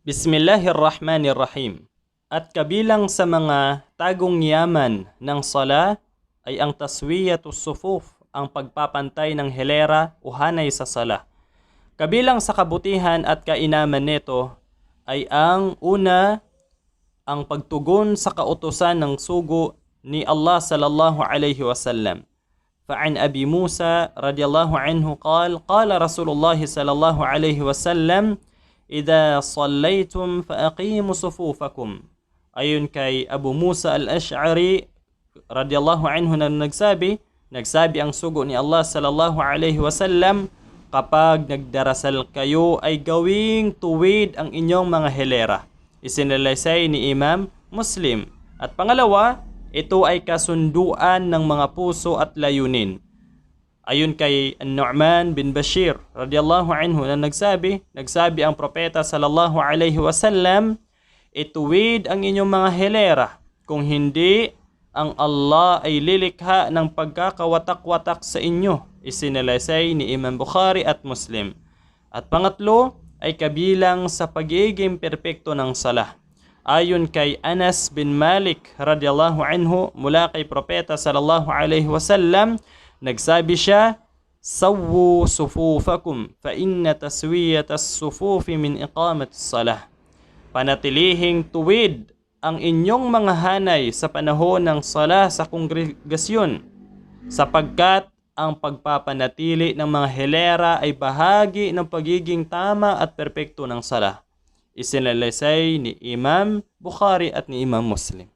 Bismillahirrahmanirrahim. At kabilang sa mga tagong yaman ng sala ay ang taswiyatus sufuf, ang pagpapantay ng hilera o hanay sa sala. Kabilang sa kabutihan at kainaman nito ay ang una, ang pagtugon sa kautusan ng sugo ni Allah sallallahu alaihi wasallam. فعن أبي موسى رضي الله عنه قال رسول الله صلى الله عليه وسلم إذا صليتم فأقيموا صفوفكم. Ayon kay Abu Musa al-Ash'ari radiyallahu anhu na nagsabi ang sugo ni Allah sallallahu alaihi wasallam, kapag nagdarasal kayo ay gawing tuwid ang inyong mga hilera. Isinalaysay ni Imam Muslim. At pangalawa, ito ay kasunduan ng mga puso at layunin. Ayon kay An-Nu'man bin Bashir radiyallahu anhu na nagsabi ang propeta sallallahu alaihi wasallam, ituwid ang inyong mga hilera, kung hindi, ang Allah ay lilikha ng pagkakawatak-watak sa inyo. Isinalaysay ni Imam Bukhari at Muslim. At pangatlo ay kabilang sa pagiging perpekto ng salah. Ayon kay Anas bin Malik radiyallahu anhu mula kay propeta sallallahu alaihi wasallam, nagsabi siya, "Sawwu sufufakum fa inna taswiyatas sufufi min iqamatis salah." Panatilihing tuwid ang inyong mga hanay sa panahon ng sala sa kongregasyon, sapagkat ang pagpapanatili ng mga hilera ay bahagi ng pagiging tama at perpekto ng sala. Isinalaysay ni Imam Bukhari at ni Imam Muslim.